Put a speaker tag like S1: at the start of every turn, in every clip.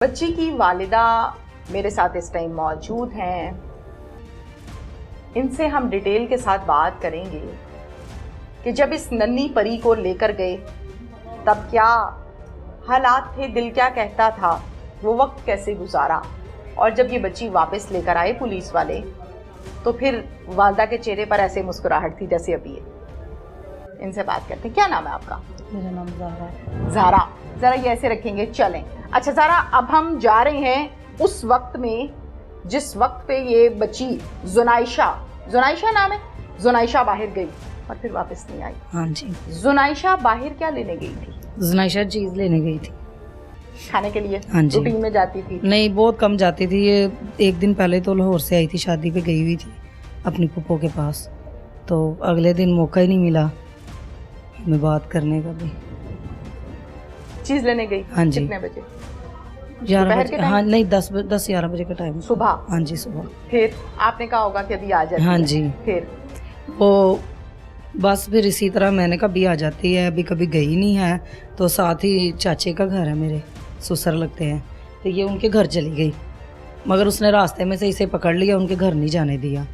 S1: बच्ची की वालिदा मेरे साथ इस टाइम मौजूद हैं। इनसे हम डिटेल के साथ बात करेंगे कि जब इस नन्ही परी को लेकर गए तब क्या हालात थे, दिल क्या कहता था, वो वक्त कैसे गुजारा, और जब ये बच्ची वापस लेकर आए पुलिस वाले तो फिर वालिदा के चेहरे पर ऐसे मुस्कुराहट थी जैसे अभी है। इनसे बात करते हैं। क्या नाम है आपका?
S2: मेरा नाम ज़ारा है।
S1: ज़ारा, ज़रा ये ऐसे रखेंगे, चलें। अच्छा ज़ारा, अब हम जा रहे हैं उस वक्त में जिस वक्त पे ये बच्ची जुनाइशा नाम है, जुनाइशा बाहर गई और फिर वापस नहीं आई।
S2: हाँ जी।
S1: जुनाइशा बाहर क्या लेने गई थी?
S2: जुनाइशा चीज़ लेने गई थी
S1: खाने के लिए।
S2: हाँ जी।
S1: रूटीन में जाती थी?
S2: नहीं, बहुत कम जाती थी। ये एक दिन पहले तो लाहौर से आई थी, शादी पे गई हुई थी अपनी पुप्पो के पास, तो अगले दिन मौका ही नहीं मिला हमें बात करने का भी।
S1: चीज़ लेने गई?
S2: हाँ जी।
S1: कितने बजे?
S2: 11 बजे। हाँ नहीं, 10-11 बजे का टाइम।
S1: सुबह?
S2: हाँ जी, सुबह।
S1: फिर आपने कहा होगा कि अभी आ जाती
S2: हाँ
S1: है।
S2: जी।
S1: फिर
S2: वो बस फिर इसी तरह मैंने कभी आ जाती है, अभी कभी गई नहीं है। तो साथ ही चाचे का घर है, मेरे ससुर लगते हैं, तो ये उनके घर चली गई, मगर उसने रास्ते में से इसे पकड़ लिया, उनके घर नहीं जाने दिया।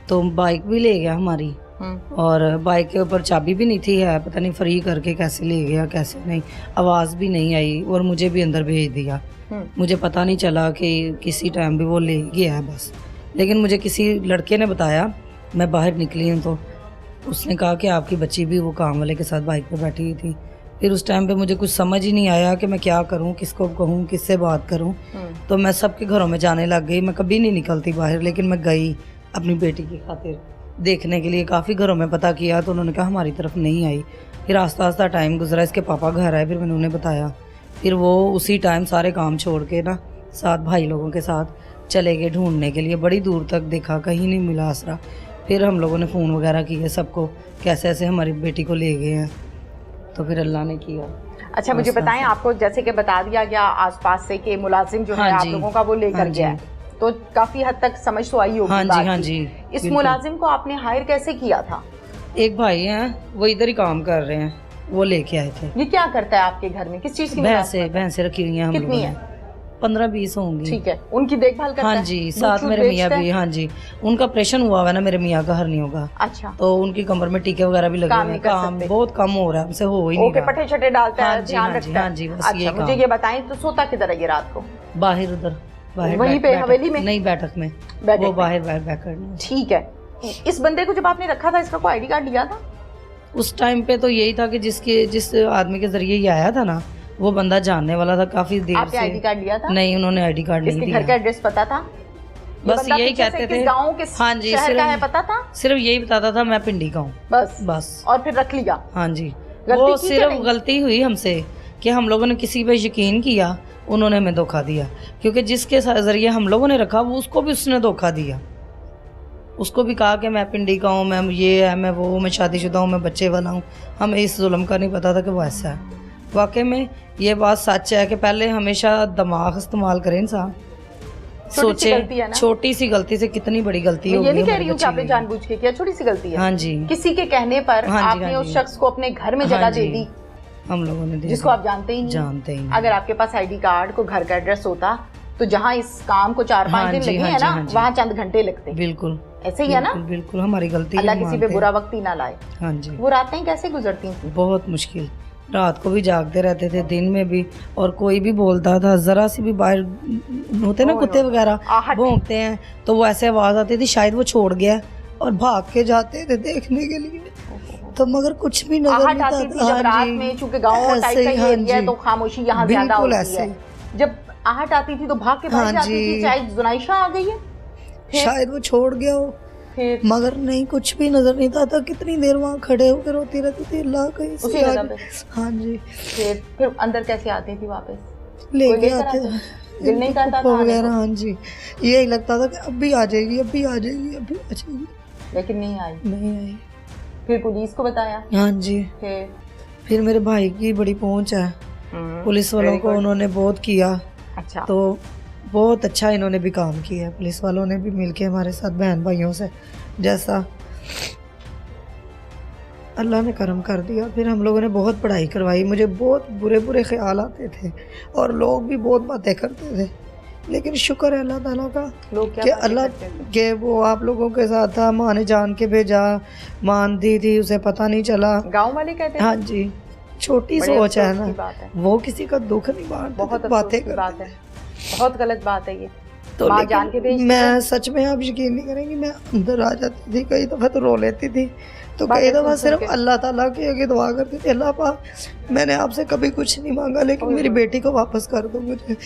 S2: तो बाइक भी ले गया हमारी, और बाइक के ऊपर चाबी भी नहीं थी, है पता नहीं फ्री करके कैसे ले गया कैसे नहीं, आवाज़ भी नहीं आई, और मुझे भी अंदर भेज दिया। मुझे पता नहीं चला कि किसी टाइम भी वो ले गया है बस। लेकिन मुझे किसी लड़के ने बताया, मैं बाहर निकली हूँ तो उसने कहा कि आपकी बच्ची भी वो काम वाले के साथ बाइक पे बैठी हुई थी। फिर उस टाइम पे मुझे कुछ समझ ही नहीं आया कि मैं क्या करूं, किसको कहूं, किससे बात करूं। तो मैं सबके घरों में जाने लग गई। मैं कभी नहीं निकलती बाहर, लेकिन मैं गई अपनी बेटी की खातिर देखने के लिए। काफ़ी घरों में पता किया तो उन्होंने कहा हमारी तरफ नहीं आई। फिर आस्ता आस्ता टाइम गुजरा, इसके पापा घर आए, फिर मैंने उन्हें बताया। फिर वो उसी टाइम सारे काम छोड़ के ना 7 भाई लोगों के साथ चले गए ढूंढने के लिए। बड़ी दूर तक देखा, कहीं नहीं मिला आसरा। फिर हम लोगों ने फ़ोन वगैरह किए सबको, कैसे ऐसे हमारी बेटी को ले गए हैं, तो फिर अल्लाह ने किया।
S1: अच्छा, मुझे बताएं, आपको जैसे कि बता दिया गया आसपास से कि मुलाजिम जो है आप लोगों का वो लेकर गया है, तो काफी हद तक समझ तो आई होगी।
S2: हाँ जी, हाँ जी।
S1: इस मुलाजिम को आपने हायर कैसे किया था?
S2: एक भाई हैं, वो इधर ही काम कर रहे हैं, वो लेके आए थे।
S1: ये क्या करता है आपके घर में, किस चीज की?
S2: भैंसे रखी हुई हैं हम।
S1: कितनी है?
S2: 15-20 होंगी।
S1: ठीक है, उनकी देखभाल करता है?
S2: हाँ जी, साथ मेरे मियाँ भी। हाँ जी, उनका ऑपरेशन हुआ है ना मेरे मियाँ का, हर्नियों का।
S1: अच्छा।
S2: तो उनकी कमर में टीके वगैरह भी लगे हुए हैं, काम बहुत कम हो रहा है, हमसे हो ही नहीं रहा।
S1: पट्टे छट्टे डालता है, ध्यान रखता है।
S2: हाँ जी, बस
S1: अच्छा,
S2: ये
S1: मुझे ये बताएं, तो सोता किधर है ये रात को?
S2: बाहर, उधर बाहर,
S1: वहीं पे हवेली में?
S2: नहीं, बैठक में। वो बाहर बैठक में।
S1: ठीक है। इस बंदे को जब आपने रखा था, इसका कोई आईडी कार्ड लिया था?
S2: उस टाइम पे तो यही था कि जिस आदमी के जरिए ये आया था ना, वो बंदा जानने वाला था काफी देर से।
S1: आईडी कार्ड लिया था?
S2: नहीं, उन्होंने आईडी कार्ड नहीं दिया।
S1: घर का एड्रेस पता था?
S2: बस यही कहते थे।
S1: गांव के
S2: हाँ जी,
S1: शहर का है पता था?
S2: सिर्फ यही बताता था मैं पिंडी का हूँ, बस।
S1: और फिर रख लिया?
S2: हाँ जी। वो सिर्फ गलती हुई हमसे कि हम लोगों ने किसी पे यकीन किया, उन्होंने हमें धोखा दिया। क्योंकि जिसके जरिए हम लोगों ने रखा, वो उसको भी उसने धोखा दिया। उसको भी कहा कि मैं पिंडी का हूँ, मैं ये है, मैं वो, मैं शादीशुदा हूँ, मैं बच्चे वाला हूँ। हमें इस जुल्म का नहीं पता था कि वो ऐसा है। वाकई में ये बात सच है कि पहले हमेशा दिमाग इस्तेमाल करें इंसान, सोचे। छोटी सी गलती से कितनी बड़ी गलती हो गई।
S1: ये नहीं कह रही हूँ कि आपने जानबूझ के किया, छोटी सी गलती है।
S2: हाँ जी।
S1: किसी के कहने पर आपने उस शख्स को अपने घर में जगह दे दी,
S2: हम लोगों ने,
S1: जिसको आप जानते ही नहीं। अगर आपके पास आईडी कार्ड को घर का एड्रेस होता तो जहाँ इस काम को 4-5 दिन लगे हैं ना, वहाँ चंद घंटे लगते।
S2: बिल्कुल
S1: ऐसे ही है ना?
S2: बिल्कुल, हमारी गलती।
S1: अल्लाह किसी पे बुरा वक्त ही ना लाए।
S2: हाँ जी।
S1: वो रातें कैसे गुजरती थी?
S2: बहुत मुश्किल, रात को भी जागते रहते थे, दिन में भी। और कोई भी बोलता था, जरा सी भी बाहर होते ना कुत्ते वगैरह भौंकते हैं, तो वो ऐसे आवाज आती थी शायद वो छोड़ गया, और भाग के जाते थे देखने के लिए, तो मगर कुछ भी नजर नहीं आता
S1: था। रात में चूंकि गाँव टाइप का ये एरिया है तो खामोशी यहाँ ज्यादा होती है। जब आहट आती थी तो भाग के भाग जाती थी, शायद जुनाइशा आ गई है,
S2: शायद वो छोड़ गया हो, मगर नहीं, कुछ भी नजर नहीं आता। कितनी देर वहाँ खड़े होकर रोती रहती थी, अल्लाह कहीं। हाँ जी।
S1: फिर अंदर कैसे आती थी वापस?
S2: लेके आते थे,
S1: दिल नहीं करता था
S2: वगैरह। हाँ जी, यही लगता था कि अब भी आ जाएगी, अब भी आ जाएगी, अब भी आ जाएगी,
S1: लेकिन नहीं आई। फिर पुलिस को बताया?
S2: हाँ जी। फिर मेरे भाई की बड़ी पहुंच है पुलिस वालों को, उन्होंने बहुत किया।
S1: अच्छा।
S2: तो बहुत अच्छा इन्होंने भी काम किया, पुलिस वालों ने भी मिलके हमारे साथ, बहन भाइयों से, जैसा अल्लाह ने करम कर दिया। फिर हम लोगों ने बहुत पढ़ाई करवाई। मुझे बहुत बुरे बुरे ख्याल आते थे और लोग भी बहुत बातें करते थे, लेकिन शुक्र है अल्लाह ताला का
S1: लोग क्या
S2: कि
S1: बातें
S2: अल्लाह
S1: करते थे?
S2: के वो आप लोगों के साथ था। माँ ने जान के भेजा, माँ दी थी, उसे पता नहीं चला।
S1: गांव वाले कहते
S2: हाँ
S1: हैं
S2: जी, छोटी
S1: बड़े
S2: सोच है
S1: अफसोस
S2: ना,
S1: की बात है।
S2: वो किसी का दुख नहीं बांटते
S1: बहुत
S2: थे,
S1: अफसोस
S2: बातें
S1: की बात
S2: करते
S1: है,
S2: थे।
S1: बहुत गलत बात है ये।
S2: तो
S1: माँ
S2: लेकिन
S1: जान के भेजती
S2: मैं सच में, आप यकीन नहीं करेंगी, मैं अंदर आ जाती थी, कई दफ़ा तो रो लेती थी, तो
S1: बातें
S2: कई
S1: सुन
S2: दफ़ा
S1: सुन
S2: सिर्फ
S1: के।
S2: अल्लाह ताला की आगे दुआ करती थी, अल्लाह पाक मैंने आपसे कभी कुछ नहीं मांगा, लेकिन
S1: ओए
S2: मेरी
S1: होए।
S2: बेटी को वापस कर दो, मुझे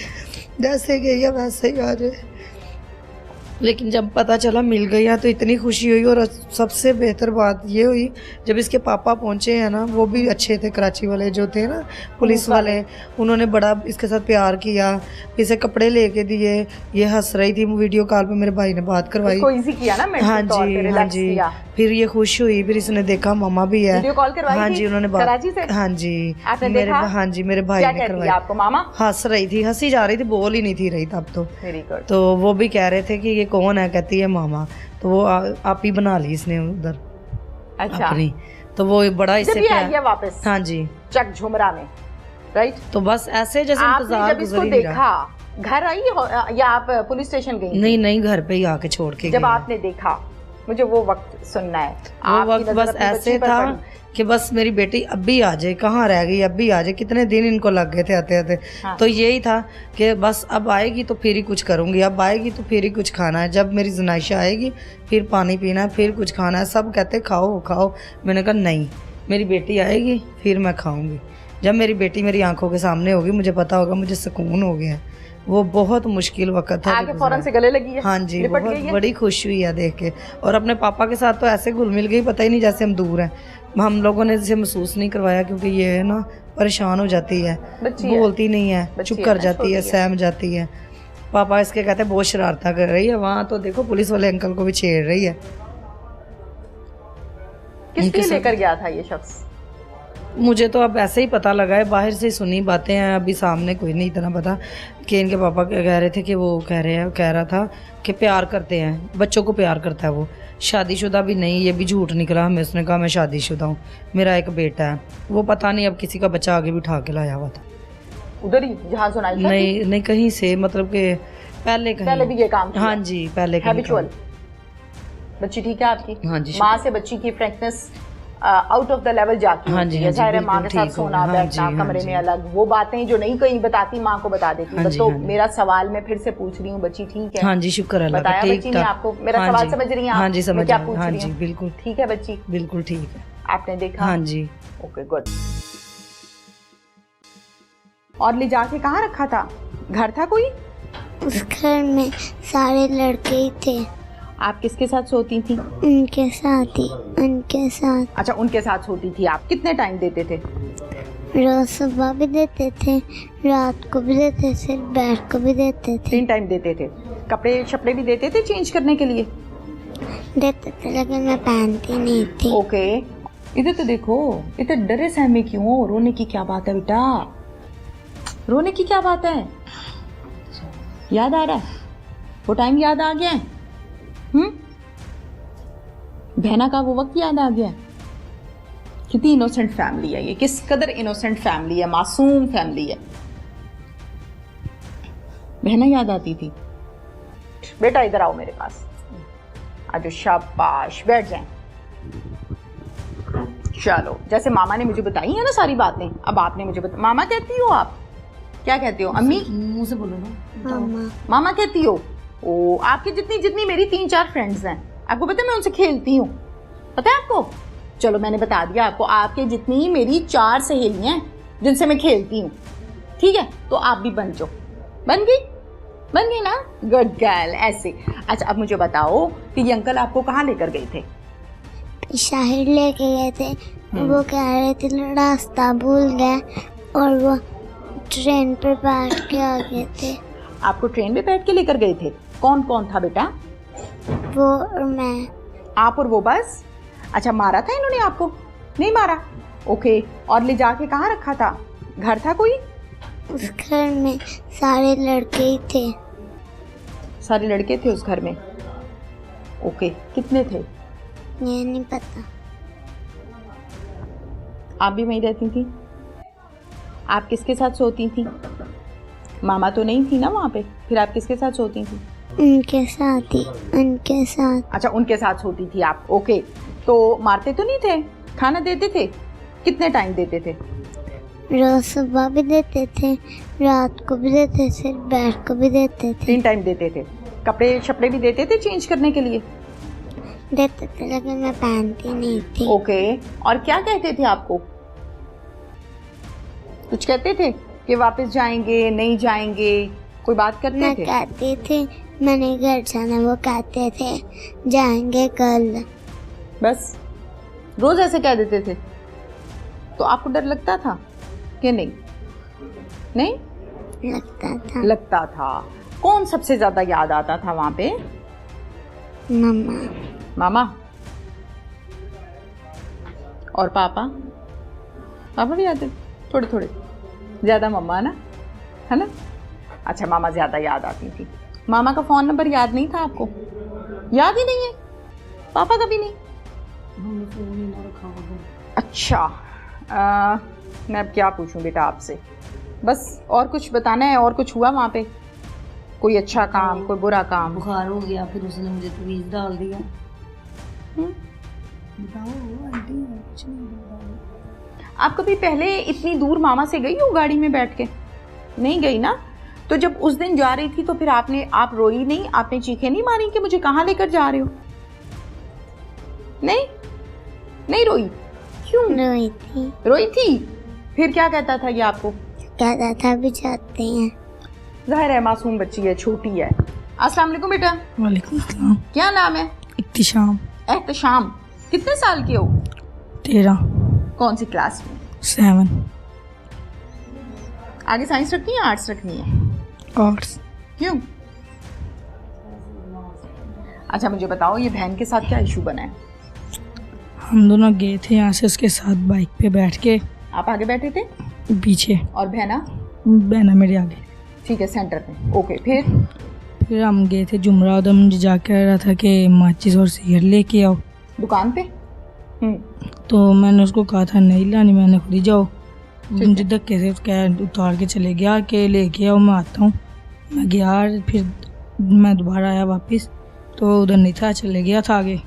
S2: जैसे गई है वैसे ही आ जाए। लेकिन जब पता चला मिल गई है तो इतनी खुशी हुई। और सबसे बेहतर बात ये हुई, जब इसके पापा पहुंचे हैं ना, वो भी अच्छे थे, कराची वाले जो थे ना पुलिस वाले, उन्होंने बड़ा इसके साथ प्यार किया, इसे कपड़े लेके दिए। ये हंस रही थी, वीडियो कॉल पे मेरे भाई ने बात करवाई।
S1: उसको इजी किया ना, मेंटल
S2: हाँ
S1: तौर पे
S2: जी, हाँ
S1: रिलैक्स
S2: जी।
S1: किया।
S2: फिर ये खुश हुई, फिर इसने देखा मम्मा भी है।
S1: वीडियो कॉल करवाई
S2: हाँ
S1: थी
S2: जी, उन्होंने बात,
S1: कराची से?
S2: हाँ जी,
S1: आपने
S2: मेरे
S1: देखा?
S2: हाँ जी, मेरे भाई
S1: क्या
S2: ने
S1: कहती है
S2: करवाई।
S1: आपको मामा?
S2: हंस रही थी, हंसी जा रही थी, बोल ही नहीं थी रही तब तो।
S1: Very good.
S2: तो वो भी कह रहे थे कि ये कौन है, कहती है मामा। तो वो आप ही बना ली इसने उधर
S1: अच्छा,
S2: अपनी। तो वो बड़ा
S1: जब
S2: इससे
S1: ये आई
S2: प्यार,
S1: है वापस
S2: हाँ जी।
S1: चक झुमरा में, राइट?
S2: तो बस ऐसे जैसे
S1: आपने
S2: इंतजार
S1: जब इसको
S2: गुजर ही नहीं रहा।
S1: देखा, घर आई या आप पुलिस स्टेशन गई?
S2: नहीं नहीं, घर पे ही आके छोड़ के
S1: जब
S2: गई।
S1: आपने देखा, मुझे वो वक्त सुनना है।
S2: वो
S1: आपकी
S2: वक्त
S1: नजर
S2: बस
S1: अपनी
S2: ऐसे
S1: बच्ची पर
S2: था
S1: पड़ी।
S2: कि बस मेरी बेटी अभी आ जाए, कहाँ रह गई, अभी आ जाए। कितने दिन इनको लग गए थे आते आते।
S1: हाँ।
S2: तो यही था कि बस अब आएगी तो फिर ही कुछ करूँगी, अब आएगी तो फिर ही कुछ खाना है, जब मेरी ज़नाइशा आएगी फिर पानी पीना है, फिर कुछ खाना है। सब कहते खाओ खाओ, मैंने कहा नहीं, मेरी बेटी आएगी फिर मैं खाऊँगी। जब मेरी बेटी मेरी आंखों के सामने होगी, मुझे पता होगा मुझे सुकून हो गया है। वो बहुत मुश्किल वक्त था।
S1: आगे फौरन से गले लगी है?
S2: हाँ जी,
S1: लिपट
S2: बहुत
S1: गई है?
S2: बड़ी खुशी हुई है देख के। और अपने पापा के साथ तो ऐसे घुल मिल गई, पता ही नहीं जैसे हम दूर हैं। हम लोगों ने इसे महसूस नहीं करवाया, क्योंकि ये है ना, परेशान हो जाती है,
S1: बच्ची है।
S2: बोलती नहीं है,
S1: बच्ची
S2: चुप
S1: है
S2: कर
S1: ना,
S2: जाती
S1: छोटी
S2: है,
S1: है।
S2: सहम जाती है। पापा इसके कहते हैं बहुत शरारता कर रही है। वहाँ तो देखो पुलिस वाले अंकल को भी छेड़ रही है।
S1: किस
S2: उनके
S1: लिए
S2: साथ-
S1: लेकर गया था ये शख्स?
S2: मुझे तो अब ऐसे ही पता लगा है, बाहर से सुनी बातें हैं, अभी सामने कोई नहीं इतना पता। कि इनके पापा कह रहे थे कि वो कह रहा था कि प्यार करते हैं, बच्चों को प्यार करता है वो, शादीशुदा भी नहीं। ये भी झूठ निकला हमें, उसने कहा मैं शादीशुदा हूँ, मेरा एक बेटा है। वो पता नहीं अब किसी का बच्चा आगे भी उठा के लाया हुआ था।
S1: उधर ही जहाँ सुनाई था?
S2: नहीं नहीं, कहीं से, मतलब कि पहले कहीं।
S1: पहले भी ये काम किया?
S2: हाँ जी, पहले कहीं
S1: हैबिचुअल।
S2: काम।
S1: बच्ची ठीक है आपकी?
S2: हाँ जी,
S1: माँ से बच्ची की frankness out of the level जाती
S2: हाँ
S1: होती
S2: जी,
S1: है।
S2: हाँ जी,
S1: ज़ाहिर है माँ
S2: बिल्कुल
S1: के साथ
S2: ठीक हो
S1: सोना,
S2: गया। हाँ
S1: बैठना,
S2: जी, हाँ
S1: कमरे
S2: जी।
S1: में अलग, वो बातें जो नहीं कहीं बताती माँ को बता देती।
S2: हाँ
S1: बस
S2: जी,
S1: तो
S2: हाँ जी।
S1: मेरा सवाल मैं फिर से पूछ रही हूँ, बच्ची ठीक है?
S2: हाँ जी, शुक्र अल्लाह का,
S1: बताया
S2: ठीक
S1: बच्ची ने
S2: ठाक।
S1: आपको? मेरा
S2: हाँ
S1: सवाल
S2: जी,
S1: समझ रही हैं आप?
S2: हाँ जी,
S1: मैं
S2: समझ
S1: क्या
S2: रही
S1: पूछ
S2: हूँ। हाँ
S1: रही
S2: जी,
S1: हूँ?
S2: बिल्कुल
S1: ठीक है बच्ची?
S2: बिल्कुल ठीक है।
S1: आपने देखा?
S2: हाँ जी।
S1: Okay good. और ले जाके कहाँ रखा था? घर था कोई?
S3: उस घर में सारे लड़के ही थे।
S1: आप किसके साथ सोती थी?
S3: उनके साथ ही, उनके साथ।
S1: अच्छा, उनके साथ सोती थी आप। कितने टाइम देते थे?
S3: रोज सुबह भी देते थे, रात को भी देते थे, दोपहर को भी देते थे।
S1: 3 टाइम देते थे। कपड़े शपड़े भी देते थे चेंज करने के लिए?
S3: देते थे, लेकिन मैं पहनती नहीं थी।
S1: ओके। इधर तो देखो, इधर डरे सहमे क्यों हो? रोने की क्या बात है बेटा? रोने की क्या बात है? याद आ रहा है? वो टाइम याद आ गया है? बहना का वो वक्त याद आ गया है? कितनी इनोसेंट फैमिली है ये, किस कदर इनोसेंट फैमिली है, मासूम फैमिली है। बहना याद आती थी? बेटा इधर आओ मेरे पास। आज शाबाश, बैठ जाएं। चलो, जैसे मामा ने मुझे बताई है ना सारी बातें, अब आपने मुझे बता। मामा कहती हो आप? क्या कहते हो? अम्मी?
S2: मुंह से बोलो ना।
S3: मामा।
S1: मामा कहती हो? ओ, आपकी जितनी जितनी मेरी 3-4 फ्रेंड्स हैं, आपको पता है मैं उनसे खेलती हूँ, पता है आपको? चलो मैंने बता दिया आपको, आपके जितनी मेरी 4 सहेलियां हैं जिनसे मैं खेलती हूँ, ठीक है? तो आप भी बन जाओ। बन गई ना? Good girl. ऐसे। अच्छा, अब मुझे बताओ कि ये अंकल आपको कहाँ लेकर गए थे?
S3: शहर लेके गए थे। वो कह रहे थे रास्ता भूल गए और वो ट्रेन पर बैठ के आ गए थे।
S1: आपको ट्रेन में बैठ के लेकर गए थे? कौन कौन था बेटा?
S3: वो और मैं।
S1: आप और वो बस? अच्छा, मारा था इन्होंने आपको? नहीं मारा। ओके। और ले जाके कहाँ रखा था? घर था कोई?
S3: उस घर में सारे लड़के ही थे।
S1: सारे लड़के थे उस घर में? ओके। कितने थे?
S3: ये नहीं पता।
S1: आप भी वहीं रहती थी? आप किसके साथ सोती थी? मामा तो नहीं थी ना वहाँ पे, फिर आप किसके साथ सोती थी?
S3: उनके साथ ही, उनके साथ।
S1: अच्छा, उनके साथ सोती थी आप, ओके। तो मारते तो नहीं थे? खाना देते थे? कितने टाइम देते थे?
S3: रोज सुबह भी देते थे, रात को भी देते थे, दोपहर को भी देते थे।
S1: 3 टाइम देते थे। कपड़े शपड़े भी देते थे चेंज करने के लिए?
S3: देते थे, लेकिन मैं पहनती नहीं थी।
S1: ओके। और क्या कहते थे आपको? कुछ कहते थे कि वापस जाएंगे, नहीं जाएंगे, कोई बात करते
S3: मैं
S1: थे?
S3: कहती थी मैंने घर जाना, वो कहते थे जाएंगे कल।
S1: बस रोज ऐसे कह देते थे? तो आपको डर लगता था कि नहीं? नहीं
S3: लगता था।
S1: लगता था। कौन सबसे ज्यादा याद आता था वहां पे?
S3: मम्मा।
S1: मामा और पापा? पापा भी आते थोड़े थोड़े, ज्यादा मम्मा ना, है ना? अच्छा, मामा ज्यादा याद आती थी। मामा का फोन नंबर याद नहीं था आपको? याद ही नहीं है? पापा का भी नहीं? अच्छा, मैं अब क्या पूछूं बेटा आपसे? बस और कुछ बताना है? और कुछ हुआ वहाँ पे? कोई अच्छा काम, कोई बुरा काम?
S2: बुखार हो गया, फिर उसने मुझे तवीज़ डाल दिया। बताओ आंटी, कुछ नहीं बताओ।
S1: आप कभी पहले इतनी दूर मामा से गई हो गाड़ी में बैठ के? नहीं गई ना? तो जब उस दिन जा रही थी तो फिर आप रोई नहीं? आपने चीखें नहीं मारी कि मुझे कहाँ लेकर जा रहे हो? नहीं रोई? क्यों
S3: रोई थी?
S1: रोई थी? फिर क्या कहता था ये आपको?
S3: कहता था भी जाते हैं।
S1: जाहिर है मासूम बच्ची है, छोटी है। अस्सलाम वालेकुम बेटा।
S2: वालेकुम सलाम।
S1: क्या नाम है?
S2: इख्तिशाम।
S1: एहतशाम। कितने साल के हो?
S2: 13।
S1: कौन सी क्लास में?
S2: 7।
S1: आगे साइंस रखनी है, आर्ट्स रखनी है?
S2: आर्ट्स।
S1: क्यों? अच्छा मुझे बताओ, ये बहन के साथ क्या इशू बना है?
S2: हम दोनों गए थे यहाँ से उसके साथ बाइक पे बैठ के।
S1: आप आगे बैठे थे?
S2: पीछे।
S1: और बहना?
S2: बहना मेरे आगे।
S1: ठीक है, सेंटर में। ओके, फिर
S2: हम गए थे जुमरा, उधर मुझे जा कह रहा था कि माचिस और सिगरेट लेके आओ
S1: दुकान पे।
S2: तो मैंने उसको कहा था नहीं लानी, मैंने खुद ही जाओ। मुझे धक्के से कह उतार के चले गया कि लेके आओ, मैं आता हूँ। मैं गया, फिर मैं दोबारा आया वापस तो उधर नहीं था, चले गया था आगे।